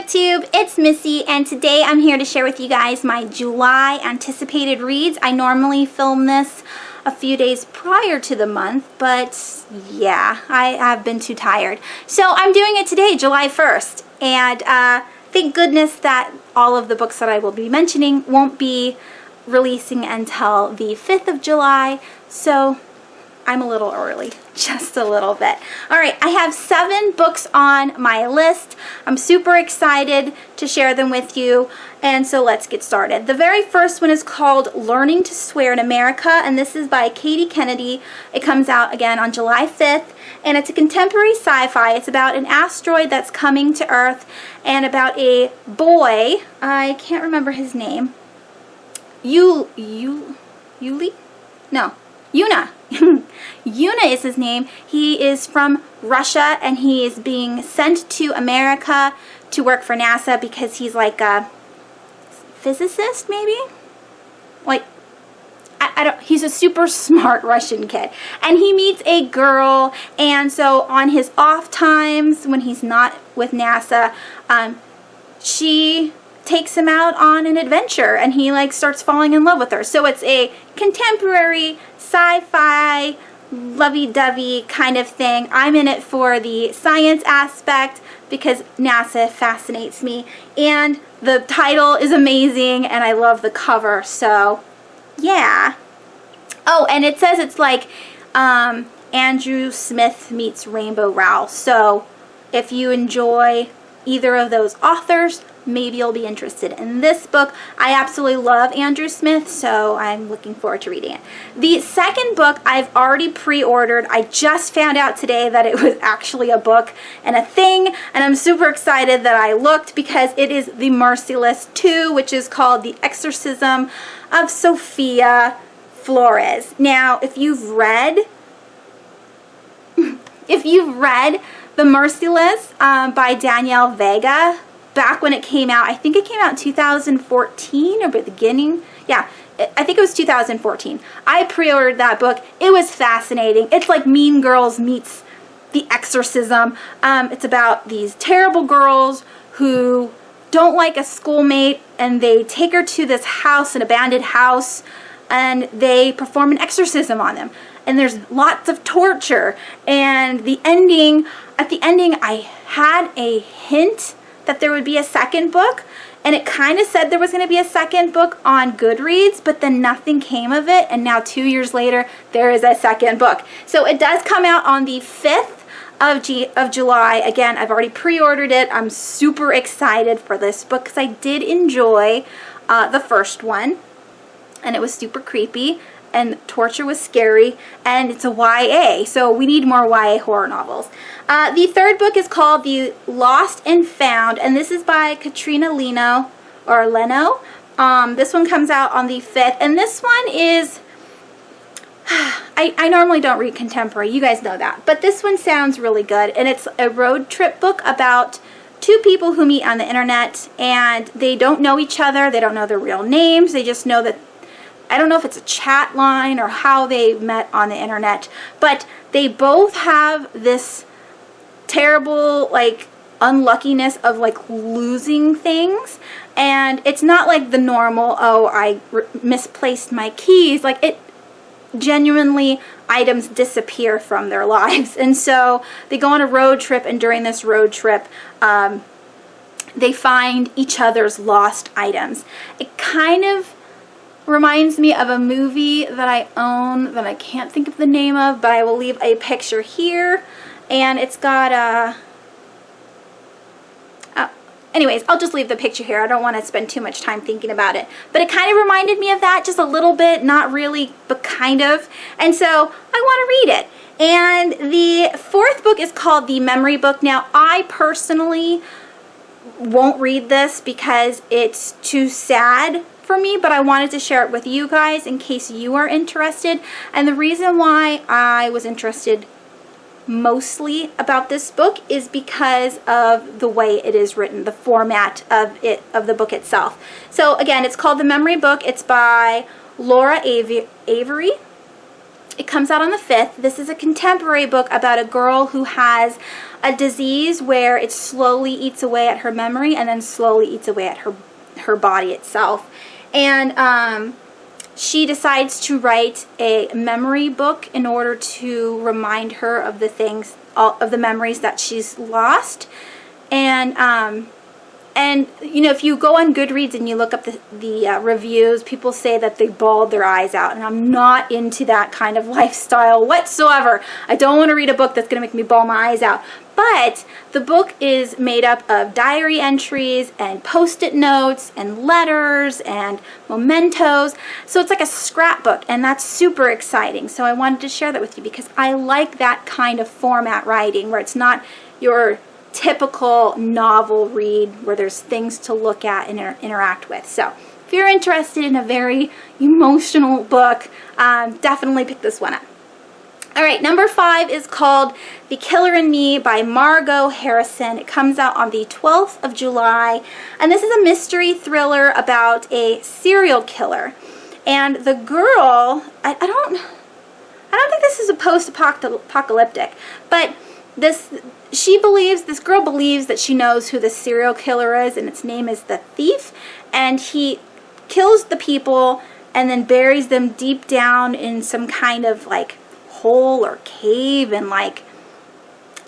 Booktube, it's Missy, and today I'm here to share with you guys my July anticipated reads. I normally film this a few days prior to the month, but yeah, I have been too tired. So I'm doing it today, July 1st, and thank goodness that all of the books that I will be mentioning won't be releasing until the 5th of July, so I'm a little early, just a little bit. All right, I have 7 books on my list. I'm super excited to share them with you, and so let's get started. The very first one is called Learning to Swear in America, and this is by Katie Kennedy. It comes out again on July 5th, and it's a contemporary sci-fi. It's about an asteroid that's coming to Earth and about a boy, I can't remember his name, Yuli? No. Yuna. Yuna is his name. He is from Russia and he is being sent to America to work for NASA because he's like a physicist, maybe? Like, I don't, he's a super smart Russian kid. And he meets a girl, and so on his off times when he's not with NASA, she takes him out on an adventure and he like starts falling in love with her. So it's a contemporary sci-fi lovey-dovey kind of thing. I'm in it for the science aspect because NASA fascinates me, and the title is amazing and I love the cover, so yeah. Oh, and it says it's like Andrew Smith meets Rainbow Rowell, so if you enjoy either of those authors, maybe you'll be interested in this book. I absolutely love Andrew Smith, so I'm looking forward to reading it. The second book I've already pre-ordered. I just found out today that it was actually a book and a thing, and I'm super excited that I looked because it is The Merciless 2, which is called The Exorcism of Sophia Flores. Now, if you've read The Merciless by Danielle Vega, back when it came out, I think it came out in 2014 or the beginning. Yeah, I think it was 2014. I pre-ordered that book. It was fascinating. It's like Mean Girls meets The Exorcism. It's about these terrible girls who don't like a schoolmate, and they take her to this house, an abandoned house, and they perform an exorcism on them. And there's lots of torture. And at the ending, I had a hint that there would be a second book, and it kind of said there was going to be a second book on Goodreads, but then nothing came of it, and now 2 years later there is a second book. So it does come out on the 5th of July. Again, I've already pre-ordered it. I'm super excited for this book because I did enjoy the first one, and it was super creepy, and torture was scary, and it's a YA, so we need more YA horror novels. The third book is called The Lost and Found, and this is by Katrina Leno. This one comes out on the 5th, and this one is, I normally don't read contemporary, you guys know that, but this one sounds really good, and it's a road trip book about 2 people who meet on the internet, and they don't know each other, they don't know their real names, they just know that, I don't know if it's a chat line or how they met on the internet, but they both have this terrible like unluckiness of like losing things, and it's not like the normal, oh, I misplaced my keys. Like, it genuinely, items disappear from their lives, and so they go on a road trip, and during this road trip they find each other's lost items. It kind of reminds me of a movie that I own that I can't think of the name of, but I will leave a picture here, and it's got a anyways, I'll just leave the picture here. I don't want to spend too much time thinking about it, but it kind of reminded me of that, just a little bit, not really, but kind of, and so I want to read it. And the fourth book is called The Memory Book. Now, I personally won't read this because it's too sad for me, but I wanted to share it with you guys in case you are interested. And the reason why I was interested mostly about this book is because of the way it is written, the format of the book itself. So again, it's called The Memory Book. It's by Laura Avery. It comes out on the 5th. This is a contemporary book about a girl who has a disease where it slowly eats away at her memory and then slowly eats away at her body itself. And she decides to write a memory book in order to remind her of the things, of the memories that she's lost. And you know, if you go on Goodreads and you look up the reviews, people say that they bawled their eyes out, and I'm not into that kind of lifestyle whatsoever. I don't want to read a book that's going to make me bawl my eyes out. But the book is made up of diary entries and post-it notes and letters and mementos. So it's like a scrapbook, and that's super exciting. So I wanted to share that with you because I like that kind of format writing where it's not your typical novel read where there's things to look at and interact with. So if you're interested in a very emotional book, definitely pick this one up. All right, number 5 is called The Killer in Me by Margot Harrison. It comes out on the 12th of July, and this is a mystery thriller about a serial killer. And the girl, I don't think this is a post-apocalyptic, but this girl believes that she knows who the serial killer is, and its name is the Thief, and he kills the people and then buries them deep down in some kind of like hole or cave in like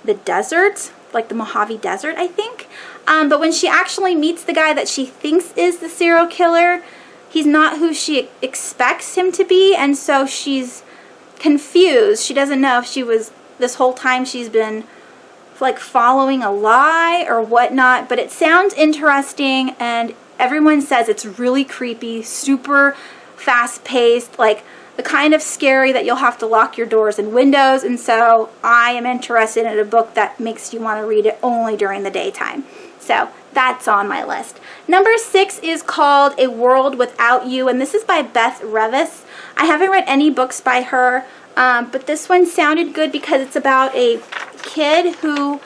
the desert, like the Mojave Desert, I think. But when she actually meets the guy that she thinks is the serial killer, he's not who she expects him to be, and so she's confused. She doesn't know if she was, this whole time she's been like following a lie or whatnot, but it sounds interesting, and everyone says it's really creepy, super fast-paced, like the kind of scary that you'll have to lock your doors and windows. And so I am interested in a book that makes you want to read it only during the daytime. So that's on my list. Number 6 is called A World Without You, and this is by Beth Revis. I haven't read any books by her, but this one sounded good because it's about a kid who,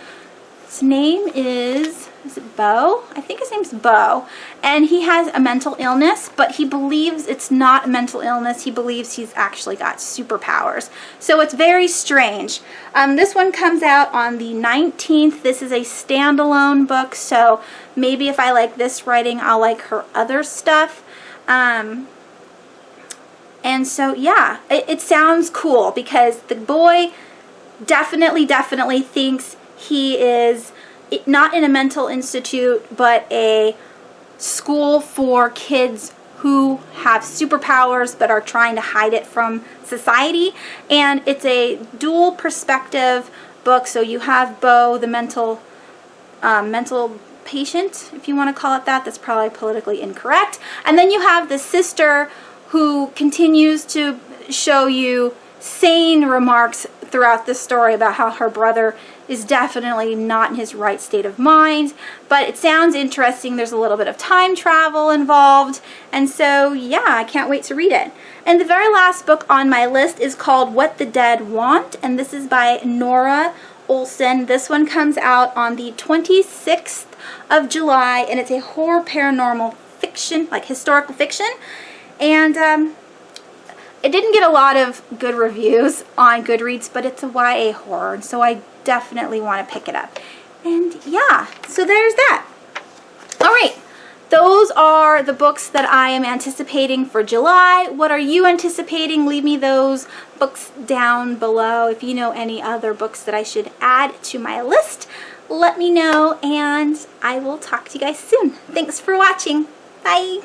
his name is it Bo? I think his name's Bo. And he has a mental illness, but he believes it's not a mental illness. He believes he's actually got superpowers. So it's very strange. This one comes out on the 19th. This is a standalone book, so maybe if I like this writing, I'll like her other stuff. And so, yeah, it sounds cool because the boy definitely thinks he is not in a mental institute, but a school for kids who have superpowers but are trying to hide it from society. And it's a dual perspective book, so you have Bo, the mental patient, if you want to call it that. That's probably politically incorrect. And then you have the sister who continues to show you sane remarks throughout the story about how her brother is definitely not in his right state of mind. But it sounds interesting. There's a little bit of time travel involved. And so, yeah, I can't wait to read it. And the very last book on my list is called What the Dead Want, and this is by Nora Olson. This one comes out on the 26th of July, and it's a horror paranormal fiction, like historical fiction. And it didn't get a lot of good reviews on Goodreads, but it's a YA horror, and so I definitely want to pick it up. And yeah, so there's that. All right, those are the books that I am anticipating for July. What are you anticipating? Leave me those books down below. If you know any other books that I should add to my list, let me know, and I will talk to you guys soon. Thanks for watching. Bye.